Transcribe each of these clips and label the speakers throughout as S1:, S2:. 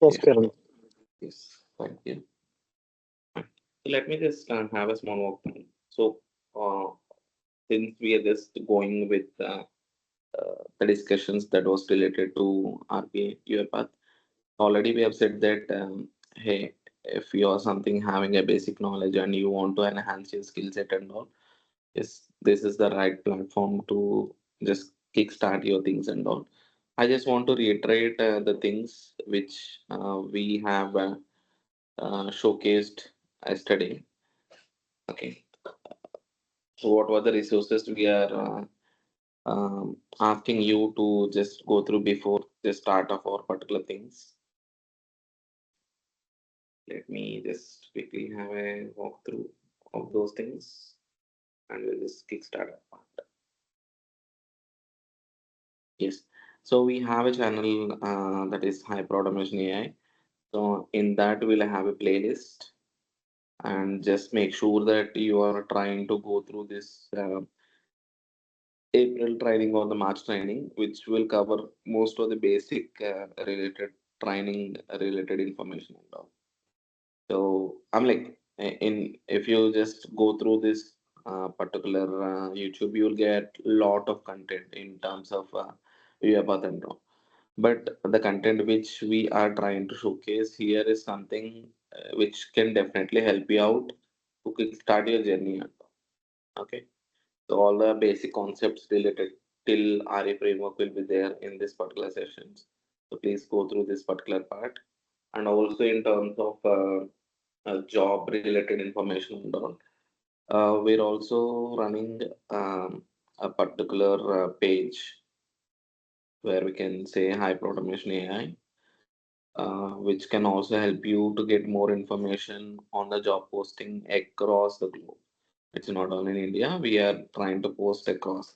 S1: Yes,
S2: Yes,
S1: Kiran.
S2: yes, thank you. So let me just have a small walkthrough. So, uh, since we are just going with the discussions that was related to RPA UiPath, already we have said that hey, if you are something having a basic knowledge and you want to enhance your skill set and all, yes, this is the right platform to just kickstart your things and all. I just want to reiterate the things which we have showcased yesterday. Okay, so what were the resources we are asking you to just go through before the start of our particular things? Let me just quickly have a walkthrough of those things and we'll just kickstart that part. Yes. So we have a channel that is Hyperautomation-ai. So in that we'll have a playlist and just make sure that you are trying to go through this April training or the March training, which will cover most of the basic related training related information and all. So I'm like, in if you just go through this particular YouTube, you'll get lot of content in terms of UiPath and all. But the content which we are trying to showcase here is something which can definitely help you out to kickstart your journey. Okay, so all the basic concepts related till RE framework will be there in this particular sessions. So please go through this particular part, and also in terms of job related information and all. We're also running a particular page where we can say Hyper Automation AI, which can also help you to get more information on the job posting across the globe. It's not only in India, we are trying to post across.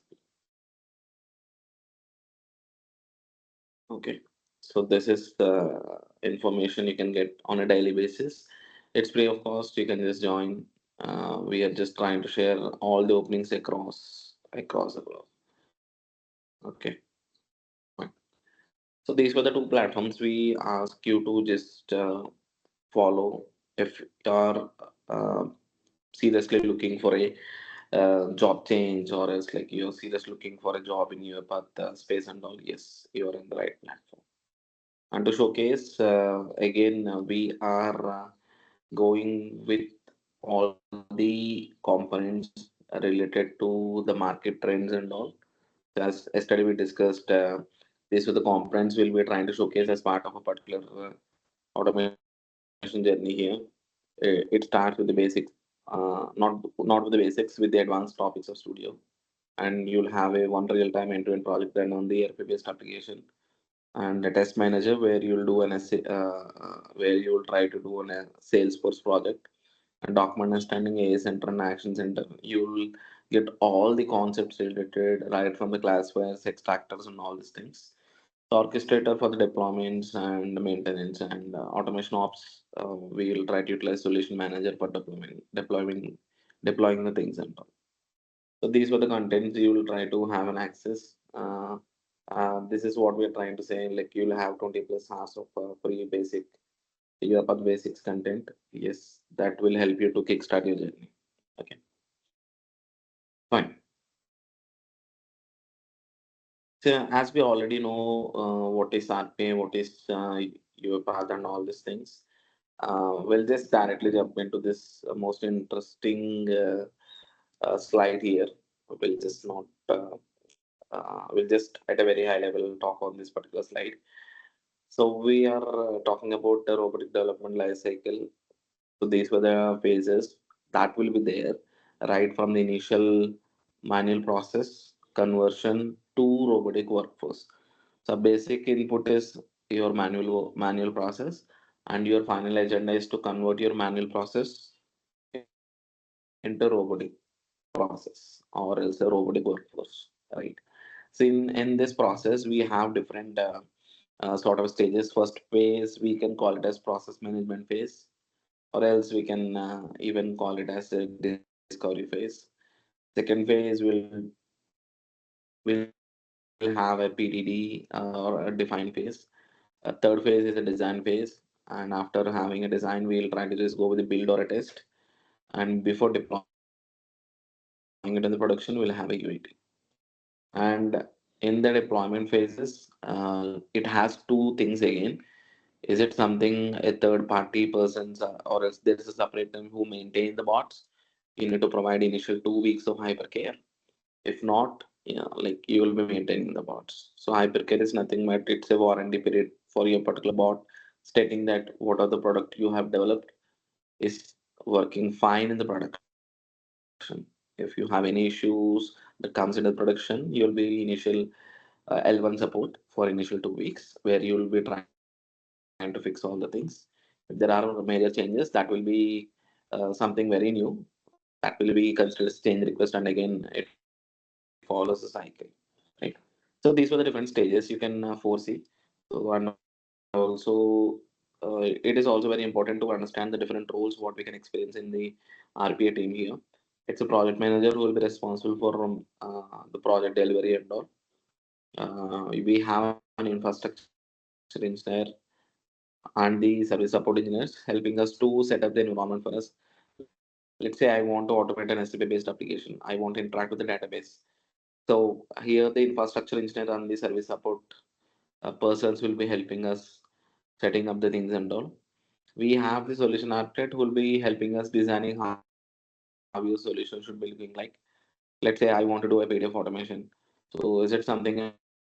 S2: Okay. So this is the information you can get on a daily basis. It's free of cost. You can just join. We are just trying to share all the openings across the globe. Okay. Fine. So these were the two platforms we ask you to just follow if you're uh, seriously looking for a job change, or else like you're seriously looking for a job in your path space and all. Yes, you're in the right platform. And to showcase, again, we are going with all the components related to the market trends and all. As yesterday we discussed, these are the components we'll be trying to showcase as part of a particular automation journey here. It starts with the basics, not with the basics, with the advanced topics of Studio, and you'll have a one real-time end-to-end project run on the ERP-based application and a test manager where you'll do an essay, where you'll try to do a Salesforce project and document understanding AI center and action center. You'll get all the concepts related right from the classifiers, extractors, and all these things. The orchestrator for the deployments and maintenance and automation ops. We will try to utilize solution manager for deploying the things and all. So these were the contents you will try to have an access. This is what we are trying to say. Like you'll have 20 plus hours of free basic UiPath basics content. Yes, that will help you to kickstart your journey. Okay, fine. So as we already know, what is RPA, what is UiPath, and all these things. We'll just directly jump into this most interesting slide here. We'll just not. We'll just at a very high level talk on this particular slide. So we are talking about the robotic development life cycle. So these were the phases that will be there, right from the initial manual process conversion to robotic workforce. So basic input is your manual process, and your final agenda is to convert your manual process into robotic process or else a robotic workforce, right? So in this process, we have different sort of stages. First phase we can call it as process management phase, or else we can even call it as a discovery phase. Second phase will have a PDD or a define phase. Third phase is a design phase, and after having a design, we'll try to just go with a build or a test. And before deploying it in the production, we'll have a UAT. And in the deployment phases, it has two things again. Is it something a third party person's or else there is a separate team who maintain the bots? You need to provide initial 2 weeks of hypercare. If not, yeah, like you will be maintaining the bots. So hypercare is nothing but it's a warranty period for your particular bot, stating that what are the product you have developed is working fine in the production. If you have any issues that comes into production, you'll be initial L1 support for initial 2 weeks, where you will be trying to fix all the things. If there are major changes, that will be something very new. That will be considered as change request, and again, it follows a cycle, right? So these were the different stages you can foresee. So and also, it is also very important to understand the different roles what we can experience in the RPA team here. It's a project manager who will be responsible for the project delivery and all. We have an infrastructure engineer and the service support engineers helping us to set up the environment for us. Let's say I want to automate an SAP based application. I want to interact with the database. So here the infrastructure engineer and the service support persons will be helping us setting up the things and all. We have the solution architect who will be helping us designing how your solution should be looking like. Let's say I want to do a PDF automation. So is it something a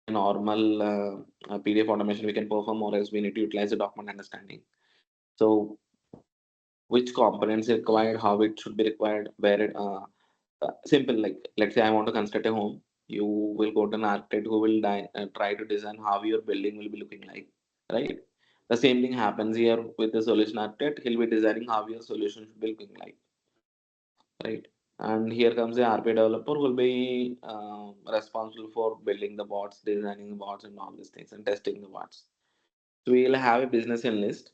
S2: normal PDF automation we can perform, or else we need to utilize the document understanding? So which components required, how it should be required, where it simple, like let's say I want to construct a home. You will go to an architect who will try to design how your building will be looking like, right? The same thing happens here with the solution architect. He'll be designing how your solution should be looking like, right? And here comes the RP developer who will be responsible for building the bots, designing the bots, and all these things, and testing the bots. So we'll have a business analyst.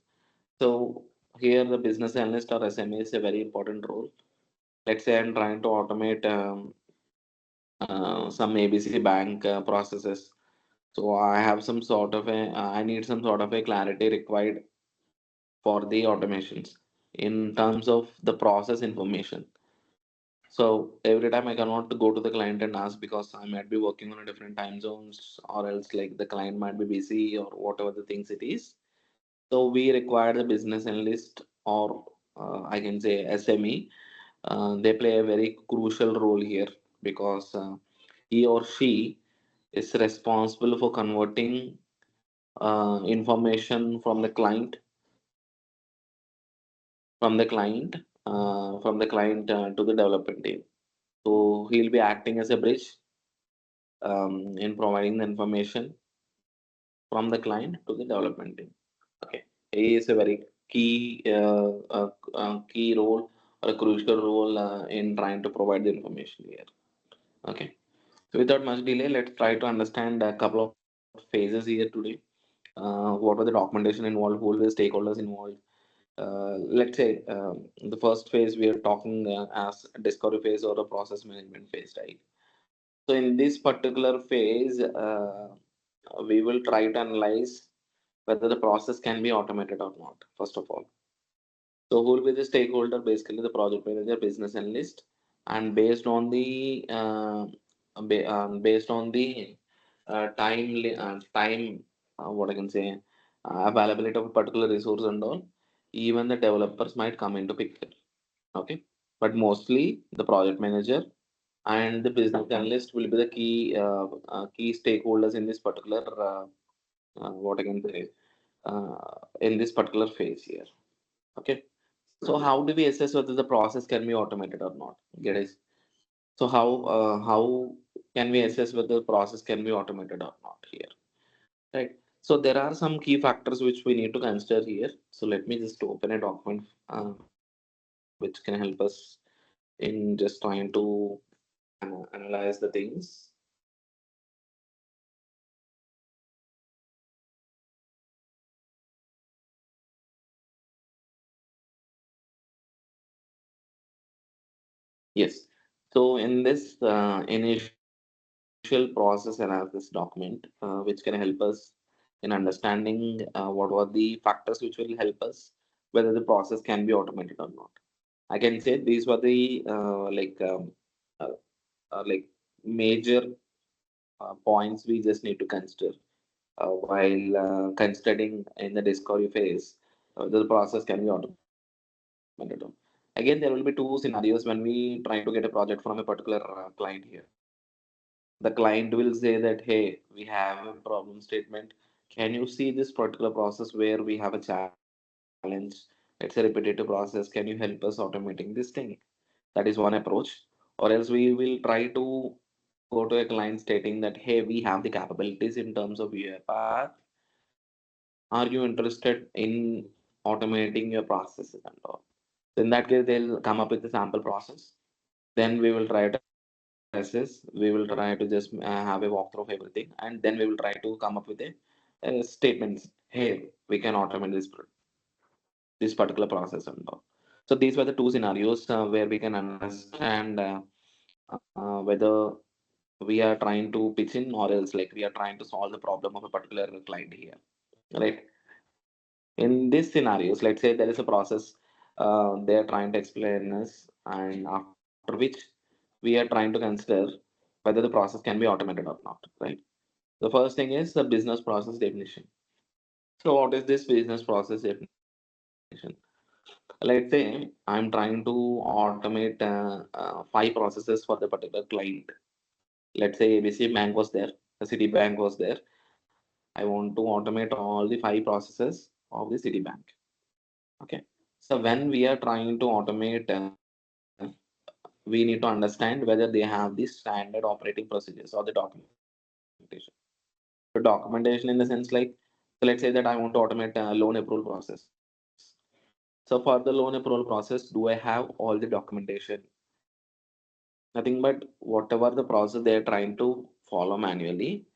S2: So here the business analyst or SME is a very important role. Let's say I'm trying to automate some ABC bank processes. So I have some sort of I need some sort of a clarity required for the automations in terms of the process information. So every time I cannot go to the client and ask because I might be working on a different time zones, or else like the client might be busy or whatever the things it is. So we require the business analyst, or I can say SME. They play a very crucial role here because he or she is responsible for converting information from the client to the development team. So he'll be acting as a bridge in providing the information from the client to the development team. Okay, he is a very key role or a crucial role in trying to provide the information here. Okay, so without much delay, let's try to understand a couple of phases here today. What were the documentation involved? Who were the stakeholders involved? Let's say the first phase we are talking as a discovery phase or a process management phase, right? So in this particular phase, we will try to analyze whether the process can be automated or not, first of all. So who will be the stakeholder? Basically, the project manager, business analyst, and based on the time, what I can say, availability of a particular resource and all, even the developers might come into picture. Okay, but mostly the project manager and the business analyst will be the key stakeholders in this particular what I can say in this particular phase here. Okay, so how do we assess whether the process can be automated or not? Get it? So how can we assess whether the process can be automated or not here? Right. So there are some key factors which we need to consider here. So let me just open a document which can help us in just trying to analyze the things. Yes. So in this initial process analysis document, which can help us in understanding what were the factors which will help us whether the process can be automated or not. I can say these were the uh, like major points we just need to consider while considering in the discovery phase. The process can be automated. Again, there will be two scenarios when we try to get a project from a particular client here. The client will say that, hey, we have a problem statement. Can you see this particular process where we have a challenge? It's a repetitive process. Can you help us automating this thing? That is one approach. Or else we will try to go to a client stating that, hey, we have the capabilities in terms of UiPath. Are you interested in automating your processes and all? So in that case, they'll come up with the sample process. Then we will try to assess. We will try to just have a walkthrough of everything, and then we will try to come up with a statements. Hey, we can automate this particular process and all. So these were the two scenarios where we can understand whether we are trying to pitch in or else like we are trying to solve the problem of a particular client here, right? In these scenarios, let's say there is a process they are trying to explain us, and after which we are trying to consider whether the process can be automated or not, right? The first thing is the business process definition. So what is this business process definition? Let's say I'm trying to automate five processes for the particular client. Let's say ABC Bank was there, the Citibank was there. I want to automate all the five processes of the Citibank. Okay. So when we are trying to automate, we need to understand whether they have the standard operating procedures or the documentation. So documentation in the sense like, so let's say that I want to automate a loan approval process. So for the loan approval process, do I have all the documentation? Nothing but whatever the process they are trying to follow manually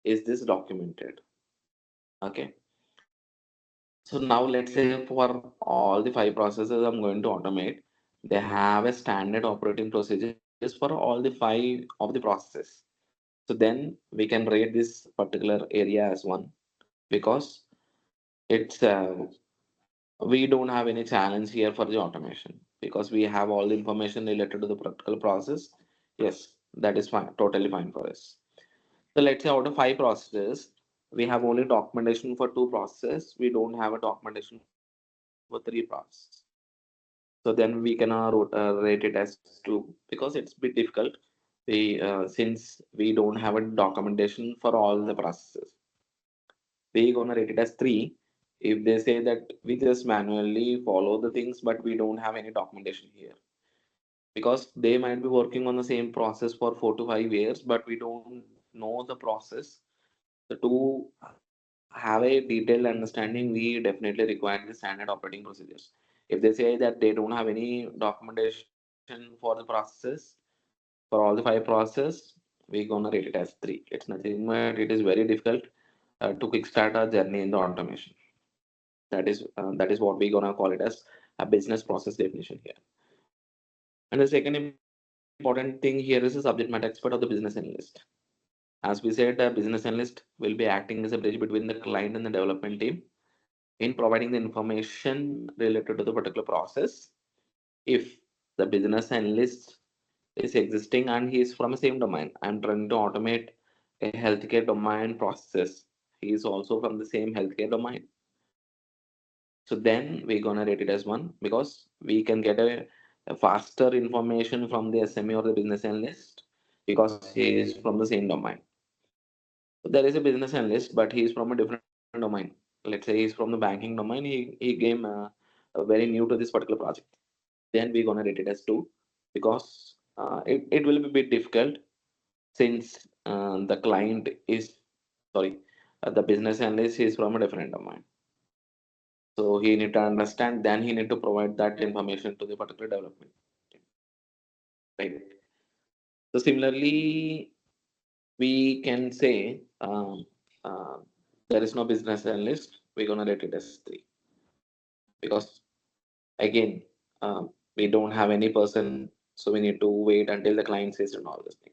S2: is this documented. Okay. So now let's say for all the five processes I'm going to automate, they have a standard operating procedures for all the five of the processes. So then we can rate this particular area as one because it's we don't have any challenge here for the automation because we have all the information related to the particular process. Yes, that is fine, totally fine for us. So let's say out of five processes, we have only documentation for two processes. We don't have a documentation for three processes. So then we can rate it as two because it's a bit difficult. Since we don't have a documentation for all the processes, we gonna rate it as three. If they say that we just manually follow the things, but we don't have any documentation here because they might be working on the same process for 4 to 5 years, but we don't know the process. So to have a detailed understanding, we definitely require the standard operating procedures. If they say that they don't have any documentation for the processes, for all the five processes, we're gonna rate it as three. It's nothing but it is very difficult to kickstart our journey in the automation. That is what we're gonna call it as a business process definition here. And the second important thing here is a subject matter expert of the business analyst. As we said, a business analyst will be acting as a bridge between the client and the development team in providing the information related to the particular process. If the business analyst is existing and he is from the same domain, I'm trying to automate a healthcare domain process. He is also from the same healthcare domain. So then we're gonna rate it as one because we can get a faster information from the SME or the business analyst because he is from the same domain. So there is a business analyst, but he is from a different domain. Let's say he's from the banking domain. He came very new to this particular project. Then we're gonna rate it as two because it will be a bit difficult since the client is sorry the business analyst is from a different domain. So he need to understand. Then he need to provide that information to the particular development. Right. So similarly, we can say there is no business analyst. We're gonna rate it as three because again we don't have any person, so we need to wait until the client says and all this thing.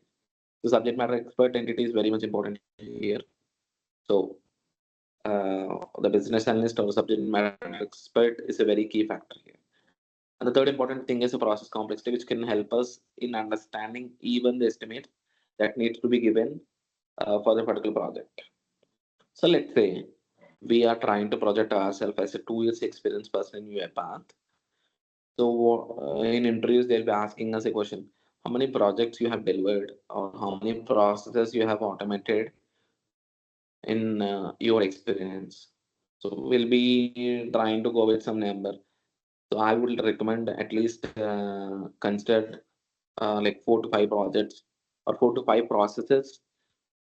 S2: The subject matter expert entity is very much important here. So the business analyst or subject matter expert is a very key factor here. And the third important thing is the process complexity, which can help us in understanding even the estimate that needs to be given for the particular project. So let's say we are trying to project ourselves as a 2 years experienced person in UiPath. So in interviews, they'll be asking us a question: how many projects you have delivered, or how many processes you have automated in your experience. So we'll be trying to go with some number. So I would recommend at least consider like 4 to 5 projects or 4 to 5 processes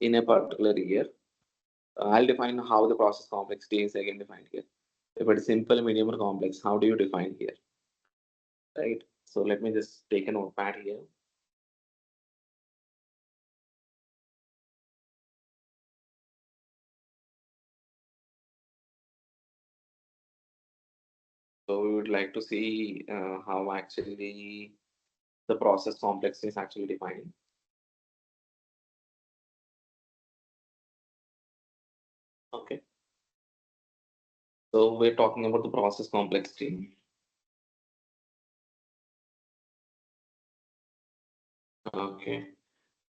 S2: in a particular year. I'll define how the process complexity is again defined here. If it's simple, medium, or complex, how do you define here? Right. So let me just take a notepad here. So we would like to see how actually the process complexity is actually defined. Okay. So we're talking about the process complexity. Okay.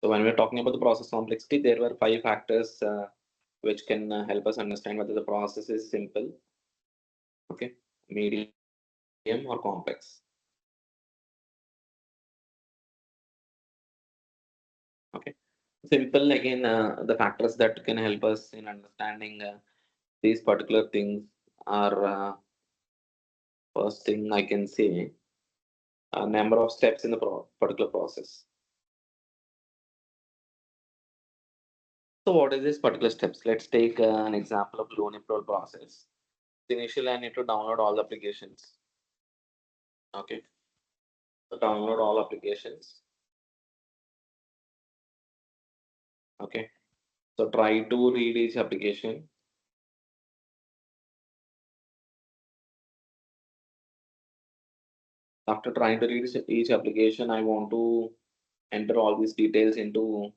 S2: So when we're talking about the process complexity, there were 5 factors which can help us understand whether the process is simple, okay, medium, or complex. Okay. Simple again, the factors that can help us in understanding these particular things are first thing I can say a number of steps in the particular process. So what is this particular steps? Let's take an example of loan approval process. Initially, I need to download all the applications. Okay, so download all applications. Okay, so try to read each application. After trying to read each application, I want to enter all these details into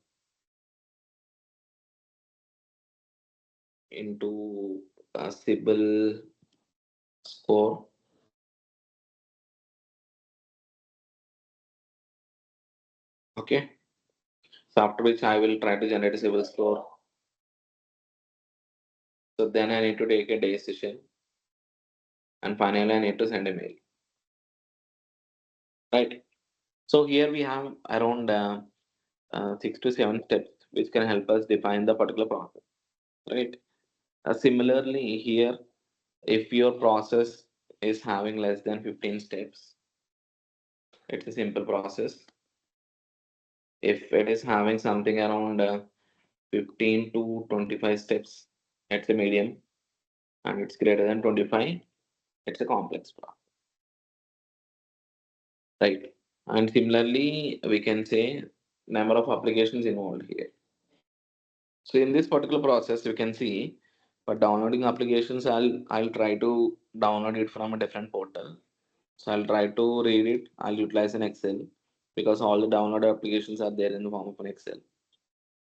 S2: a Sibyl score. Okay, so after which I will try to generate a Sibyl score. So then I need to take a decision, and finally I need to send a mail. Right. So here we have around 6 to 7 steps which can help us define the particular process. Right. Similarly, here, if your process is having less than 15 steps, it's a simple process. If it is having something around 15 to 25 steps, it's a medium, and it's greater than 25, it's a complex process. Right. And similarly, we can say number of applications involved here. So in this particular process, you can see for downloading applications, I'll try to download it from a different portal. So I'll try to read it. I'll utilize an Excel because all the downloaded applications are there in the form of an Excel.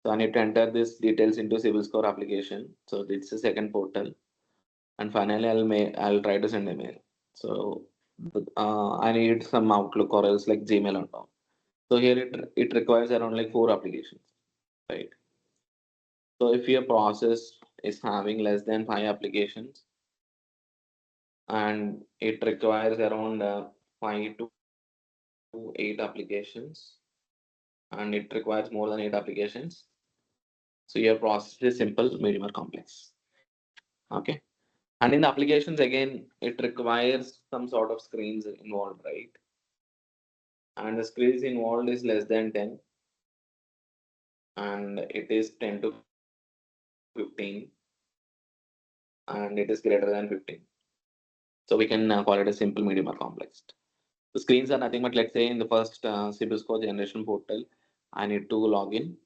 S2: So I need to enter these details into Civil Score application. So it's the second portal, and finally I'll try to send email. So I need some Outlook or else like Gmail on top. So here it requires around like 4 applications, right? So if your process is having less than 5 applications and it requires around 5 to 8 applications and it requires more than 8 applications, so your process is simple, medium, or complex. Okay. And in the applications again, it requires some sort of screens involved, right? And the screens involved is less than 10 and it is 10 to 15 and it is greater than 15. So we can call it a simple, medium, or complex. The screens are nothing but, let's say, in the first CIBIL score generation portal, I need to log in.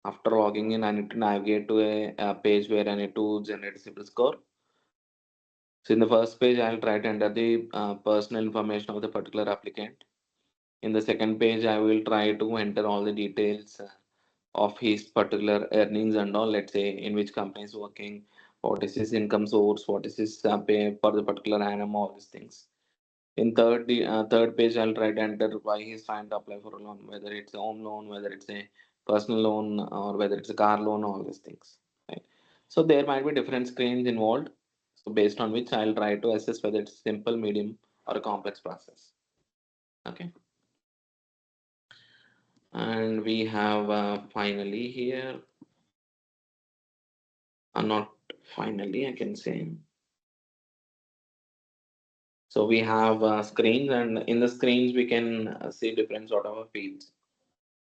S2: After logging in, I need to navigate to a page where I need to generate a CIBIL score. So in the first page, I'll try to enter the personal information of the particular applicant. In the second page, I will try to enter all the details of his particular earnings and all, let's say in which company is working, what is his income source, what is his pay for the particular annum, all these things. In third page, I'll try to enter why he's trying to apply for a loan, whether it's a home loan, whether it's a personal loan, or whether it's a car loan, all these things. Right. So there might be different screens involved. So based on which I'll try to assess whether it's simple, medium, or a complex process. Okay. And we have finally here, not finally, I can say. So we have screens, and in the screens we can see different sort of fields.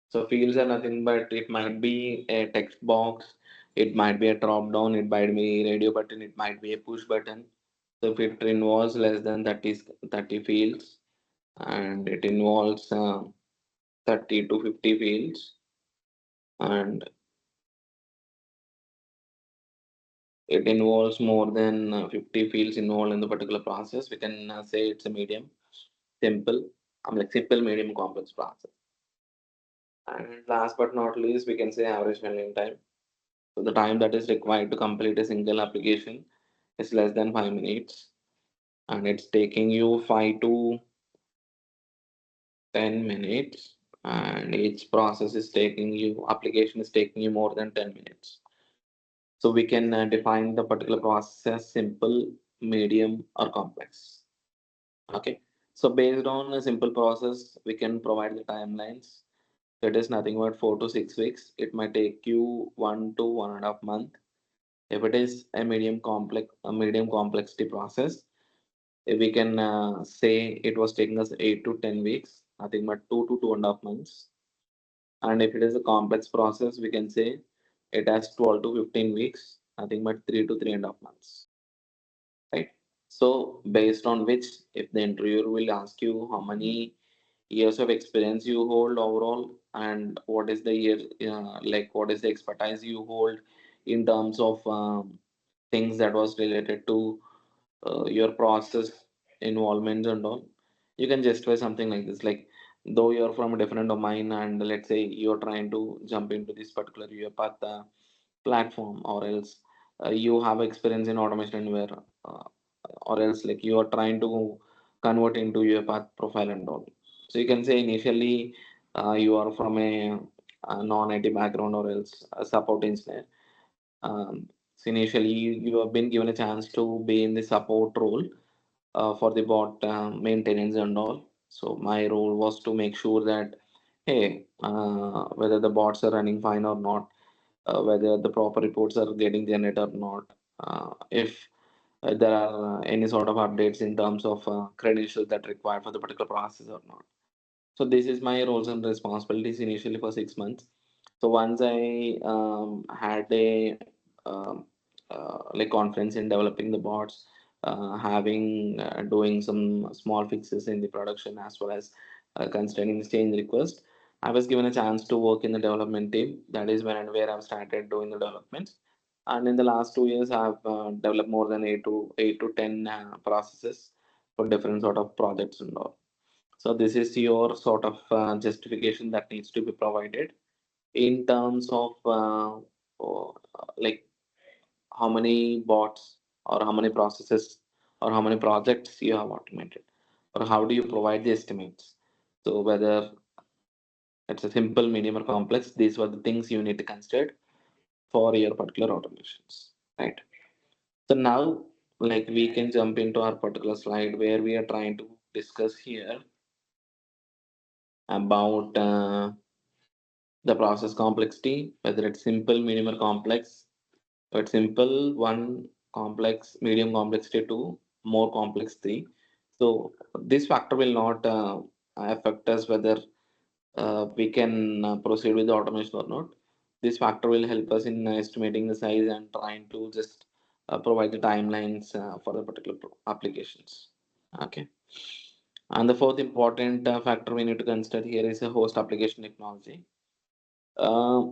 S2: So fields are nothing but it might be a text box, it might be a drop down, it might be radio button, it might be a push button. So if it involves less than 30 fields, and it involves 30 to 50 fields, and it involves more than 50 fields involved in the particular process, we can say it's a medium, simple, like simple, medium, complex process. And last but not least, we can say average handling time. So the time that is required to complete a single application is less than 5 minutes, and it's taking you 5 to 10 minutes, and each process is taking you application is taking you more than 10 minutes. So we can define the particular process simple, medium, or complex. Okay. So based on a simple process, we can provide the timelines. It is nothing but 4 to 6 weeks. It might take you 1 to 1.5 months. If it is a medium complexity process, we can say it was taking us 8 to 10 weeks, nothing but 2 to 2.5 months. And if it is a complex process, we can say it has 12 to 15 weeks, nothing but 3 to 3.5 months. Right. So based on which, if the interviewer will ask you how many years of experience you hold overall, and what is the year, like what is the expertise you hold in terms of things that was related to your process involvement and all, you can justify something like this, like though you're from a different domain, and let's say you're trying to jump into this particular UiPath platform, or else you have experience in automation where uh, or else like you are trying to convert into your path profile and all. So you can say initially you are from a non-IT background, or else a support engineer. So initially you have been given a chance to be in the support role for the bot maintenance and all. So my role was to make sure that, hey, whether the bots are running fine or not, whether the proper reports are getting generated or not, if there are any sort of updates in terms of credentials that required for the particular process or not. So this is my roles and responsibilities initially for 6 months. So once I had a like confidence in developing the bots, having doing some small fixes in the production, as well as considering the change request, I was given a chance to work in the development team. That is when and where I've started doing the development. And in the last 2 years, I've developed more than eight to ten processes for different sort of projects and all. So this is your sort of justification that needs to be provided in terms of like how many bots, or how many processes, or how many projects you have automated, or how do you provide the estimates. So whether it's a simple, medium, or complex, these were the things you need to consider for your particular automations, right? So now, like we can jump into our particular slide where we are trying to discuss here about the process complexity, whether it's simple, medium, or complex. So it's simple one, complex, medium complexity two, more complex three. So this factor will not affect us whether we can proceed with the automation or not. This factor will help us in estimating the size and trying to just provide the timelines for the particular applications. Okay. And the fourth important factor we need to consider here is a host application technology. Uh,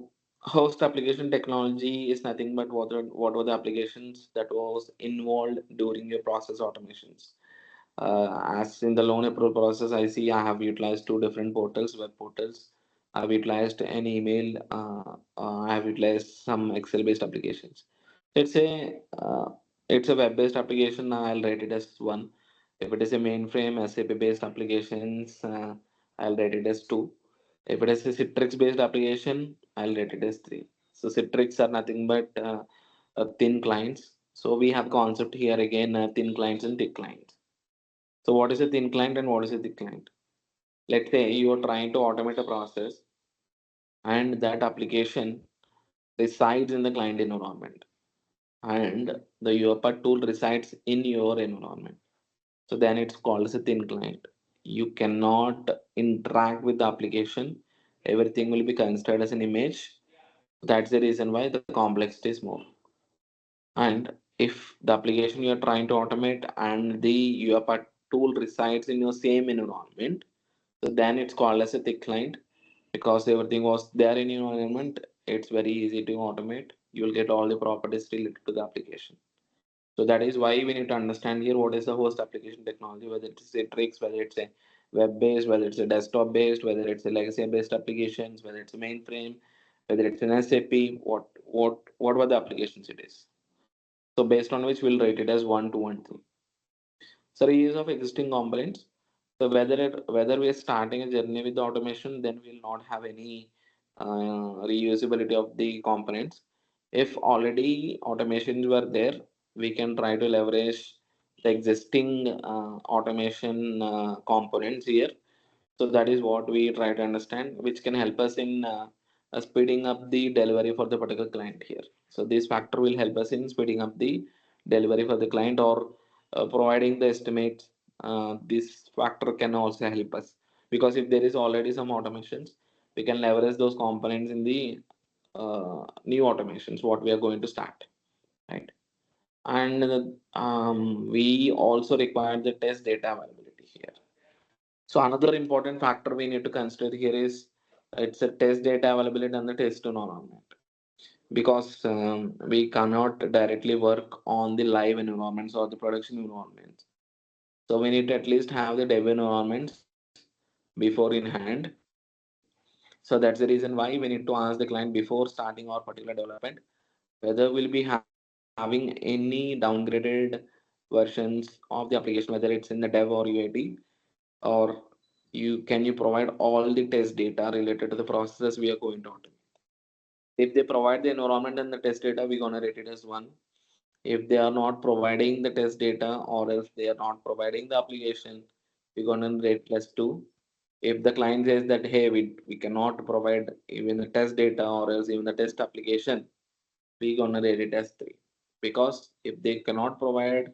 S2: Host application technology is nothing but what were the applications that was involved during your process automations. As in the loan approval process, I see I have utilized two different portals, web portals. I've utilized an email. I have utilized some Excel-based applications. Let's say it's a web-based application. I'll rate it as one. If it is a mainframe SAP-based applications, I'll rate it as two. If it is a Citrix-based application, I'll rate it as three. So Citrix are nothing but thin clients. So we have concept here again, thin clients and thick clients. So what is a thin client and what is a thick client? Let's say you are trying to automate a process and that application resides in the client environment and the UiPath tool resides in your environment. So then it's called as a thin client. You cannot interact with the application. Everything will be considered as an image. That's the reason why the complexity is more. And if the application you're trying to automate and the UiPath tool resides in your same environment, so then it's called as a thick client because everything was there in your environment. It's very easy to automate. You will get all the properties related to the application. So that is why we need to understand here what is the host application technology, whether it's a Trix, whether it's a web based, whether it's a desktop based, whether it's a legacy based applications, whether it's a mainframe, whether it's an SAP, what were the applications it is. So based on which we'll rate it as 1, 2, and 3. So reuse of existing components. So whether we are starting a journey with the automation, then we'll not have any reusability of the components. If already automations were there, we can try to leverage the existing automation components here. So that is what we try to understand, which can help us in speeding up the delivery for the particular client here. So this factor will help us in speeding up the delivery for the client or providing the estimates. This factor can also help us because if there is already some automations, we can leverage those components in the new automations what we are going to start, right? And we also require the test data availability here. So another important factor we need to consider here is it's a test data availability and the test environment because we cannot directly work on the live environments or the production environments. So we need to at least have the dev environments before in hand. So that's the reason why we need to ask the client before starting our particular development whether we'll be having any downgraded versions of the application, whether it's in the dev or UAT, or can you provide all the test data related to the processes we are going to automate. If they provide the environment and the test data, we're gonna rate it as one. If they are not providing the test data or else they are not providing the application, we're gonna rate as two. If the client says that hey, we cannot provide even the test data or else even the test application, we're gonna rate it as three. Because if they cannot provide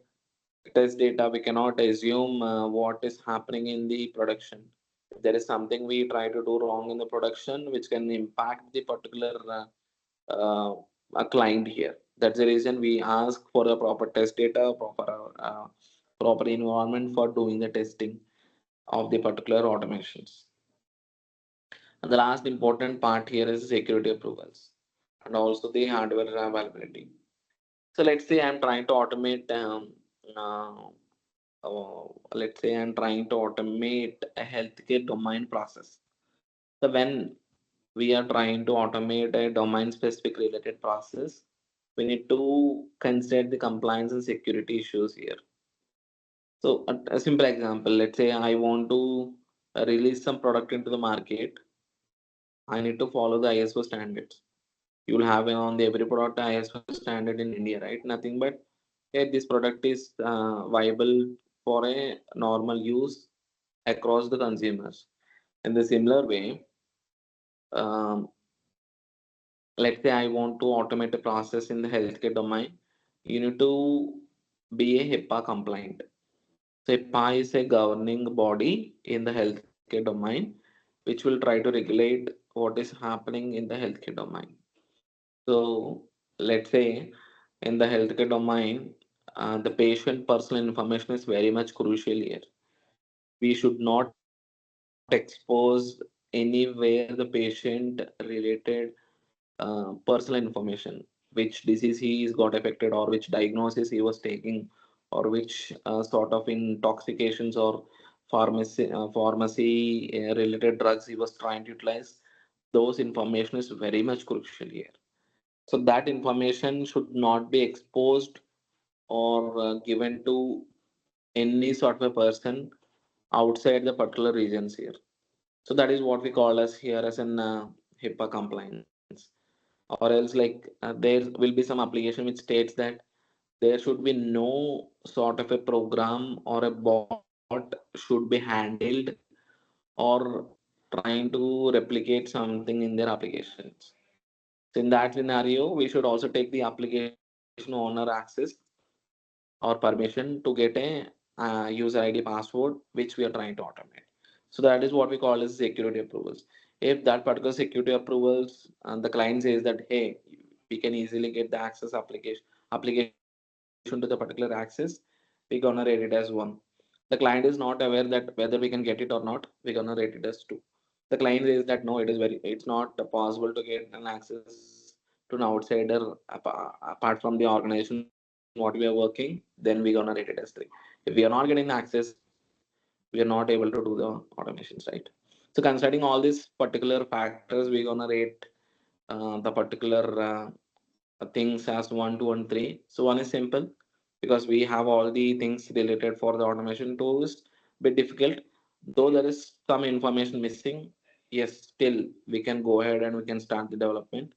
S2: test data, we cannot assume what is happening in the production. If there is something we try to do wrong in the production, which can impact the particular uh, a client here. That's the reason we ask for the proper test data, proper environment for doing the testing of the particular automations. And the last important part here is security approvals and also the hardware availability. So let's say I'm trying to automate let's say I'm trying to automate a healthcare domain process. So when we are trying to automate a domain specific related process, we need to consider the compliance and security issues here. So a simple example, let's say I want to release some product into the market. I need to follow the ISO standards. You will have on the every product ISO standard in India, right? Nothing but hey, this product is viable for a normal use across the consumers. In the similar way, um, let's say I want to automate a process in the healthcare domain, you need to be a HIPAA compliant. So HIPAA is a governing body in the healthcare domain, which will try to regulate what is happening in the healthcare domain. So let's say in the healthcare domain, the patient personal information is very much crucial here. We should not expose anywhere the patient related personal information, which disease he is got affected or which diagnosis he was taking or which sort of intoxications or pharmacy related drugs he was trying to utilize. Those information is very much crucial here. So that information should not be exposed or given to any sort of a person outside the particular regions here. So that is what we call as here as an HIPAA compliance. Or else, like there will be some application which states that there should be no sort of a program or a bot should be handled or trying to replicate something in their applications. So in that scenario, we should also take the application owner access or permission to get a user ID password which we are trying to automate. So that is what we call as security approvals. If that particular security approvals and the client says that hey, we can easily get the access application to the particular access, we're gonna rate it as one. The client is not aware that whether we can get it or not, we're gonna rate it as two. The client says that no, it's not possible to get an access to an outsider apart from the organization what we are working, then we're gonna rate it as three. If we are not getting the access, we are not able to do the automations, right? So considering all these particular factors, we're gonna rate the particular things as 1, 2, and 3. So one is simple because we have all the things related for the automation. Two is bit difficult, though there is some information missing. Yes, still we can go ahead and we can start the development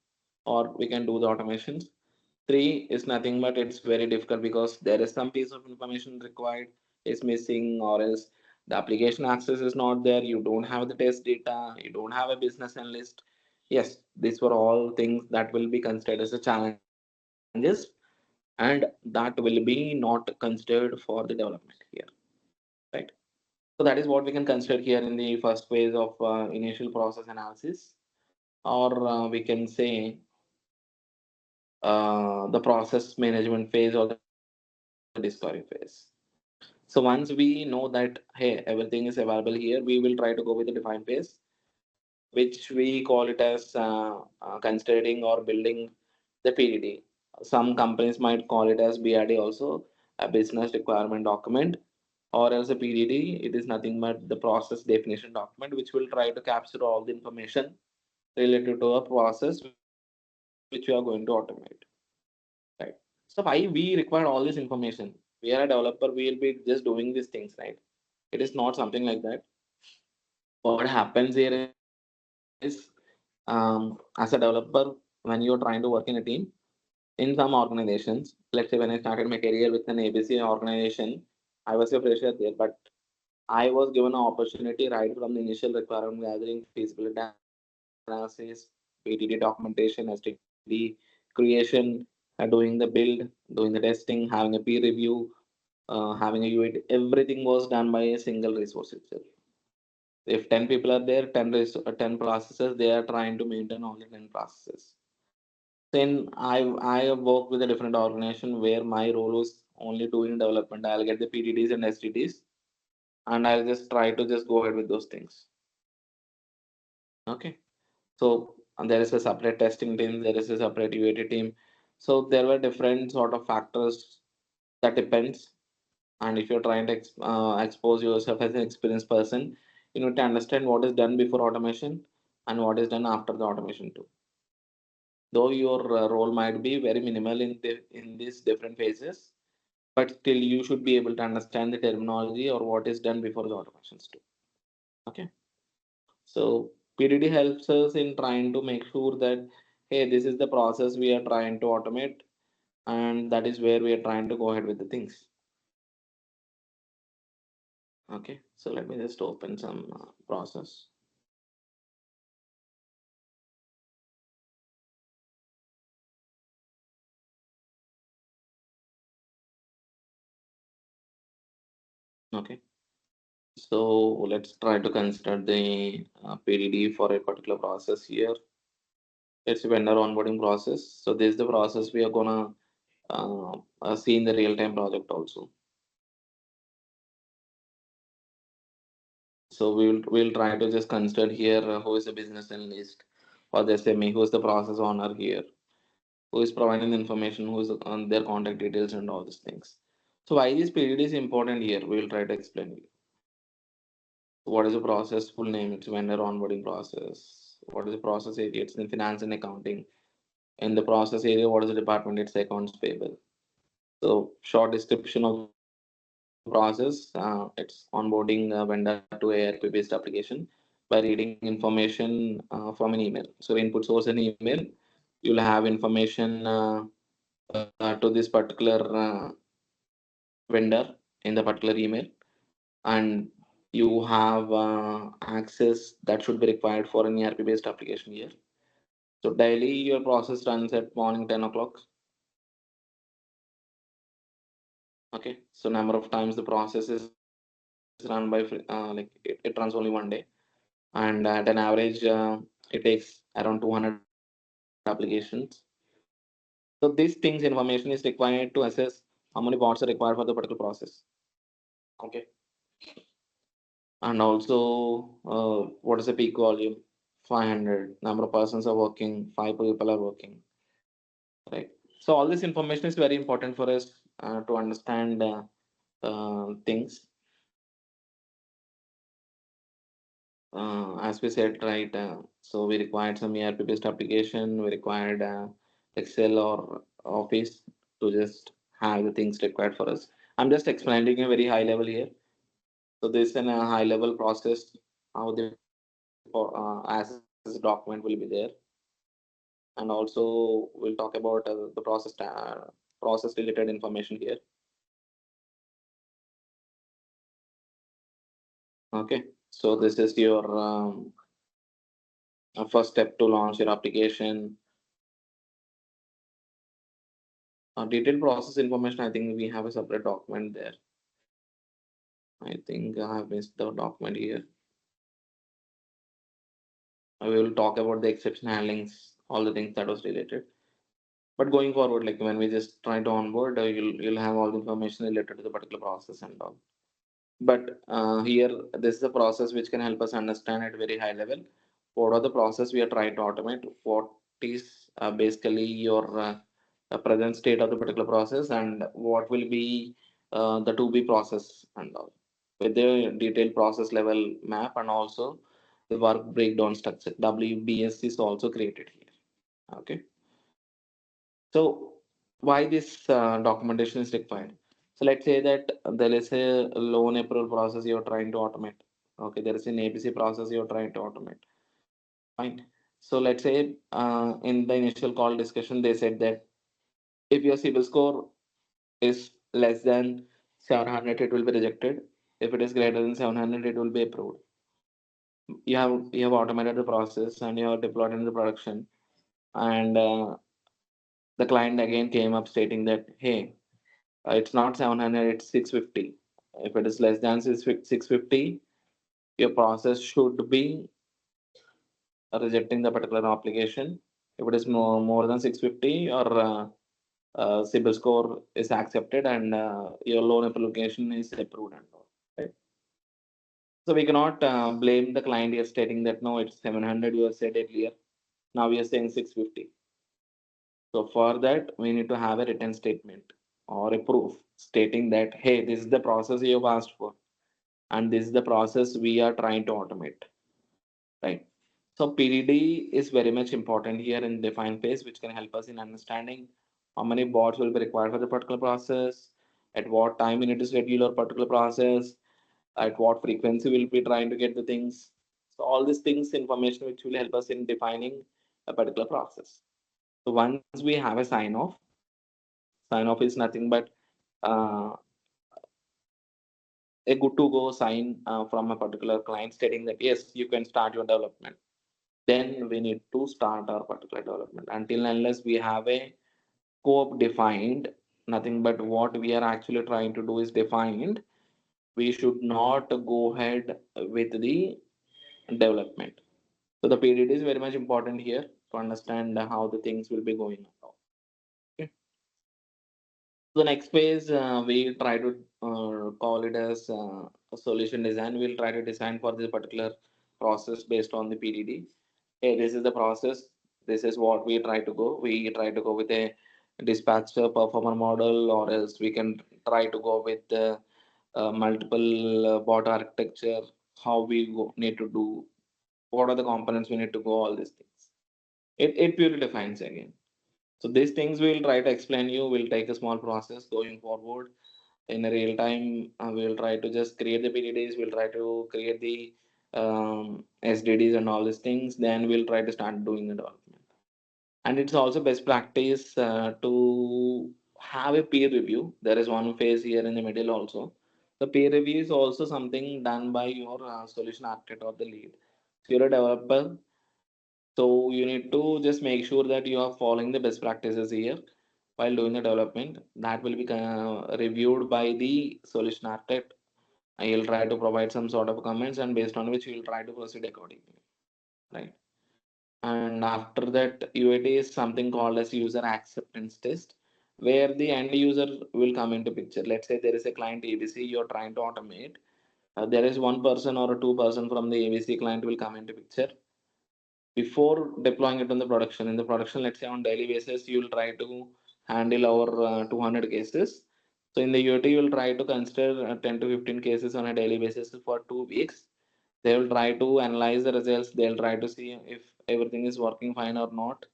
S2: or we can do the automations. Three is nothing but it's very difficult because there is some piece of information required is missing, or else the application access is not there, you don't have the test data, you don't have a business analyst. Yes, these were all things that will be considered as a challenges, and that will be not considered for the development here, right? So that is what we can consider here in the first phase of initial process analysis, or we can say the process management phase or the discovery phase. So once we know that hey, everything is available here, we will try to go with the define phase, which we call it as considering or building the PDD. Some companies might call it as BRD also, a business requirement document, or as a PDD. It is nothing but the process definition document, which will try to capture all the information related to a process which we are going to automate. Right. So why we require all this information? We are a developer, we will be just doing these things, right? It is not something like that. What happens here is, as a developer, when you're trying to work in a team, in some organizations, let's say when I started my career with an ABC organization, I was a fresher there, but I was given an opportunity right from the initial requirement gathering, feasibility analysis, PTD documentation, STD creation, doing the build, doing the testing, having a peer review, having a UAT. Everything was done by a single resource itself. If 10 people are there, 10 processes, they are trying to maintain only 10 processes. Then I have worked with a different organization where my role was only doing development. I'll get the PDDs and STDs, and I'll just try to just go ahead with those things. Okay. So and there is a separate testing team, there is a separate UAT team. So there were different sort of factors that depends. And if you're trying to expose yourself as an experienced person, you need to understand what is done before automation and what is done after the automation too. Though your role might be very minimal in these different phases, but still you should be able to understand the terminology or what is done before the automations too. Okay. So PDD helps us in trying to make sure that hey, this is the process we are trying to automate, and that is where we are trying to go ahead with the things. Okay, so let me just open some process. Okay, so let's try to consider the PDD for a particular process here. It's a vendor onboarding process. So this is the process we are gonna see in the real time project also. So we'll try to just consider here who is the business analyst or the SME, who is the process owner here, who is providing the information, who is on their contact details and all these things. So why this period is important here, we'll try to explain you. So what is the process full name? It's vendor onboarding process. What is the process area? It's in finance and accounting. In the process area, what is the department? It's accounts payable. So short description of the process. It's onboarding a vendor to ARP based application by reading information from an email. So input source an email, you'll have information to this particular vendor in the particular email, and you have access that should be required for an ERP based application here. So daily your process runs at morning 10 o'clock. Okay, so number of times the process is run by it runs only one day, and at an average it takes around 200 applications. So these things information is required to assess how many bots are required for the particular process. Okay, and also what is the peak volume? 500. Number of persons are working, 5 people are working, right? So all this information is very important for us to understand things. As we said, right? So we required some ERP based application. We required Excel or Office to just have the things required for us. I'm just explaining a very high level here. So this is a high level process how the as document will be there, and also we'll talk about the process related information here. Okay, so this is your first step to launch your application. Detailed process information, I think we have a separate document there. I think I have missed the document here. We will talk about the exception handlings, all the things that was related. But going forward, like when we just try to onboard, you'll have all the information related to the particular process and all. But here, this is a process which can help us understand at very high level what are the process we are trying to automate, what is basically your present state of the particular process, and what will be the to be process and all, with the detailed process level map, and also the work breakdown structure. WBS is also created here. Okay, so why this documentation is required? So let's say that there is a loan approval process you're trying to automate. Okay, there is an ABC process you're trying to automate. Fine. So let's say in the initial call discussion, they said that if your CIBIL score is less than 700, it will be rejected. If it is greater than 700, it will be approved. You have automated the process and you have deployed into production, and the client again came up stating that, hey, it's not 700, it's 650. If it is less than 650, your process should be rejecting the particular application. If it is more than 650, your CIBIL score is accepted, and your loan application is approved and all. Right? So we cannot blame the client here stating that no, it's 700, you have said earlier. Now we are saying 650. So for that, we need to have a written statement or a proof stating that, hey, this is the process you have asked for, and this is the process we are trying to automate, right? So PDD is very much important here in define phase, which can help us in understanding how many bots will be required for the particular process, at what time we need to schedule a particular process, at what frequency we'll be trying to get the things. So all these things, information which will help us in defining a particular process. So once we have a sign off is nothing but uh, a good to go sign from a particular client stating that yes, you can start your development. Then we need to start our particular development. Until unless we have a scope defined, nothing but what we are actually trying to do is defined, we should not go ahead with the development. So the period is very much important here to understand how the things will be going on. Okay. The next phase, we try to call it as a solution design. We'll try to design for this particular process based on the PDD. Hey, this is the process. This is what we try to go. We try to go with a dispatcher performer model, or else we can try to go with multiple bot architecture. How we need to do, what are the components we need to go, all these things. It purely defines again. So these things we'll try to explain you. We'll take a small process going forward in a real time. We'll try to just create the PDDs. We'll try to create the SDDs and all these things. Then we'll try to start doing the development. And it's also best practice to have a peer review. There is one phase here in the middle also. The peer review is also something done by your solution architect or the lead. So you're a developer, so you need to just make sure that you are following the best practices here while doing the development. That will be reviewed by the solution architect. He'll try to provide some sort of comments, and based on which you'll try to proceed accordingly, right? And after that, UAT is something called as user acceptance test, where the end user will come into picture. Let's say there is a client ABC you're trying to automate. There is one person or a two-person from the ABC client will come into picture before deploying it on the production. In the production, let's say on daily basis you will try to handle our 200 cases. So in the UAT you will try to consider 10 to 15 cases on a daily basis for 2 weeks. They will try to analyze the results. They'll try to see if everything is working fine or not.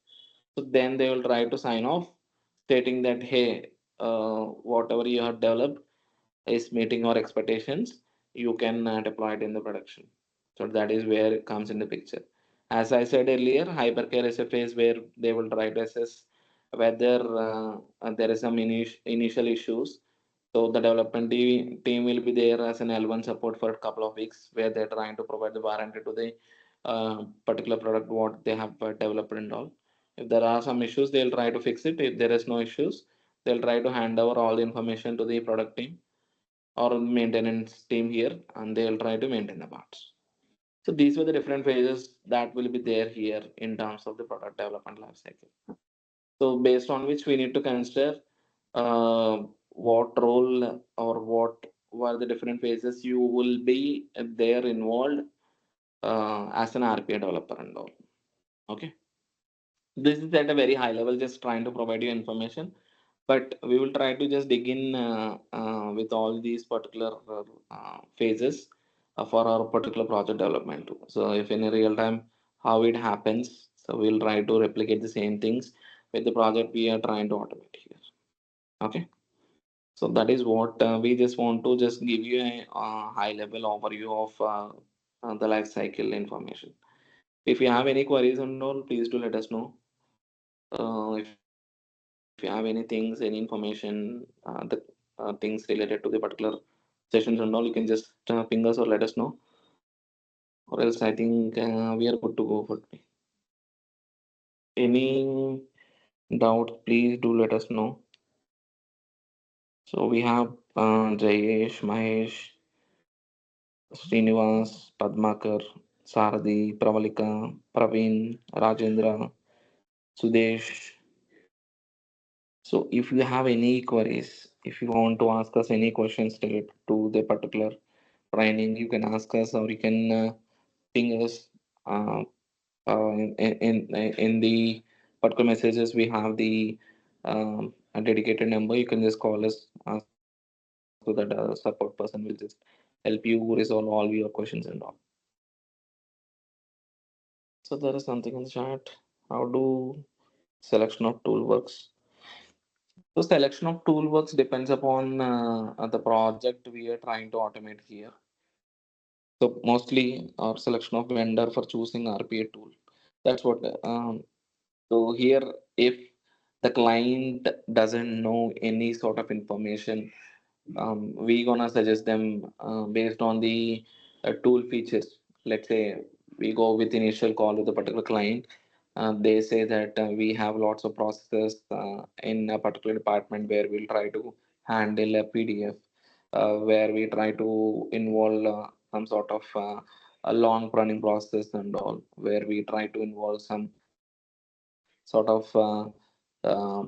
S2: So then they will try to sign off, stating that hey, whatever you have developed is meeting our expectations. You can deploy it in the production. So that is where it comes in the picture. As I said earlier, hypercare is a phase where they will try to assess whether there is some initial issues. So the development team will be there as an L1 support for a couple of weeks, where they're trying to provide the warranty to the particular product what they have developed and all. If there are some issues, they'll try to fix it. If there is no issues, they'll try to hand over all the information to the product team or maintenance team here, and they'll try to maintain the parts. So these were the different phases that will be there here in terms of the product development life cycle. So based on which we need to consider what role or what were the different phases you will be there involved as an RPA developer and all. Okay. This is at a very high level, just trying to provide you information, but we will try to just dig in with all these particular phases for our particular project development too. So if in a real time how it happens, so we'll try to replicate the same things with the project we are trying to automate here. Okay. So that is what we just want to just give you a high level overview of the life cycle information. If you have any queries and all, please do let us know. If you have any things, any information, the things related to the particular sessions and all, you can just ping us or let us know. Or else, I think we are good to go for today. Any doubt, please do let us know. So we have Jayesh, Mahesh, Srinivas, Padmakar, Saradi, Pravalika, Praveen, Rajendra, Sudesh. So if you have any queries, if you want to ask us any questions related to the particular training, you can ask us or you can ping us uh, in the particular messages. We have the a dedicated number. You can just call us so that a support person will just help you resolve all your questions and all. So there is something in the chat. How do selection of tool works? So selection of tool works depends upon the project we are trying to automate here. So mostly our selection of vendor for choosing RPA tool. That's what. So here, if the client doesn't know any sort of information, we gonna suggest them based on the tool features. Let's say we go with initial call with a particular client. They say that we have lots of processes in a particular department where we'll try to handle a PDF, where we try to involve some sort of a long running process and all, where we try to involve some sort of uh,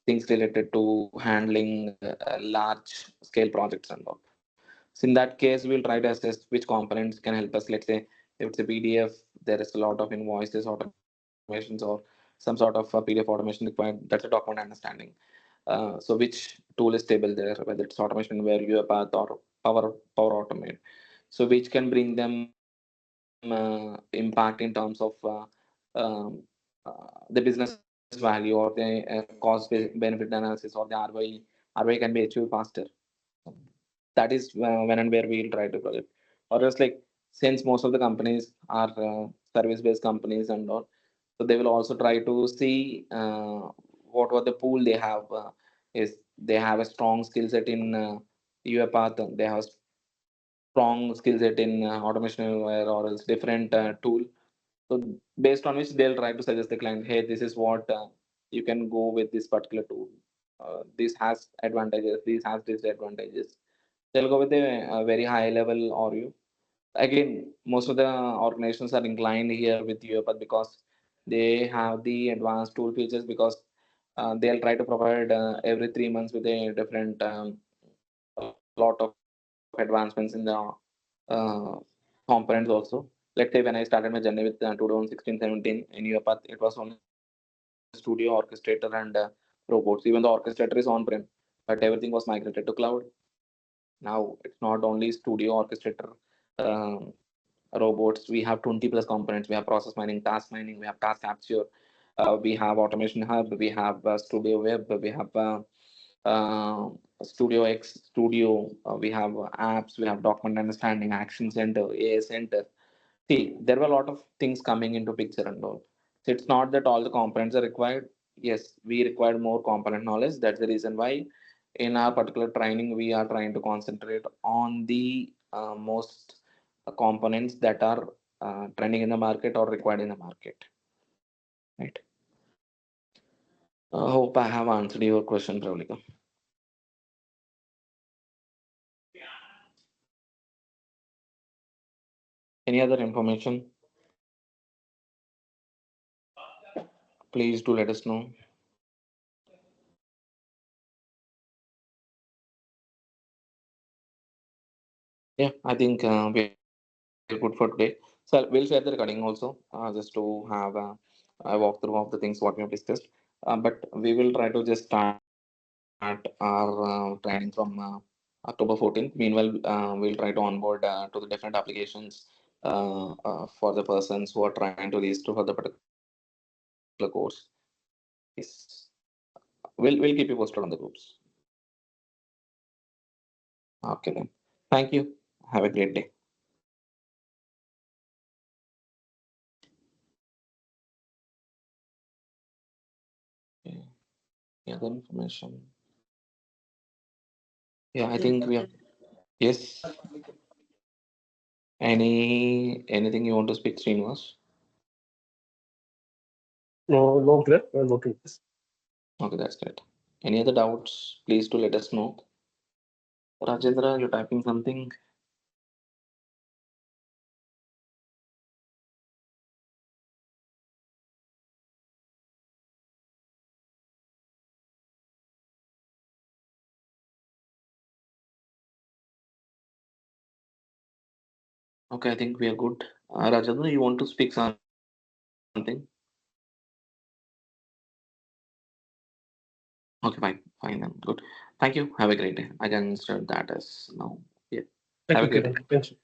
S2: things related to handling large scale projects and all. So in that case, we'll try to assess which components can help us. Let's say if it's a PDF, there is a lot of invoices, automations, or some sort of PDF automation required. That's a document understanding. So which tool is stable there, whether it's automation where UiPath or Power Automate. So which can bring them impact in terms of um, the business outcomes and all. value or the benefit analysis or the ROI can be achieved faster. That is when and where we'll try to project. Or else, like, since most of the companies are service-based companies and all, so they will also try to see what was the pool they have. Is they have a strong skill set in UiPath, they have strong skill set in automation or else different tool. So based on which they'll try to suggest the client, hey, this is what you can go with this particular tool. This has advantages, this has disadvantages. They'll go with a very high level overview. Again, most of the organizations are inclined here with UiPath because they have the advanced tool features, because they'll try to provide every 3 months with a different a lot of advancements in the uh, components also. Let's say when I started my journey with 2016-17 in UiPath, it was only Studio, Orchestrator, and robots. Even the Orchestrator is on-prem, but everything was migrated to cloud. Now it's not only Studio, Orchestrator, um, robots. We have 20 plus components. We have process mining, task mining, we have task capture, we have automation hub, we have Studio Web, we have uh, Studio X, Studio, we have apps, we have document understanding, action center, AI center. See, there were a lot of things coming into picture and all. So it's not that all the components are required. Yes, we require more component knowledge. That's the reason why in our particular training we are trying to concentrate on the most components that are trending in the market or required in the market. Right. Hope I have answered your question, Pravalika. Any other information? Please do let us know. Yeah, I think we're good for today. So we'll share the recording also, just to have a walkthrough of the things what we have discussed. But we will try to just start our training from October 14th. Meanwhile, we'll try to onboard to the different applications for the persons who are trying to register for the particular course. Yes, we'll keep you posted on the groups. Okay then. Thank you. Have a great day. Okay. Any other information? Yeah, I think we have. Yes. Anything you want to speak, Srinivas?
S1: No, no, Greg, we're looking this.
S2: Okay, that's great. Any other doubts? Please do let us know. Rajendra, you're typing something. Okay, I think we are good. Rajendra, you want to speak something? Okay, fine then. Good. Thank you. Have a great day. I can start that as now. Yeah.
S1: Thank
S2: Have
S1: you,
S2: a great
S1: Kiran.
S2: day.
S1: Thank you.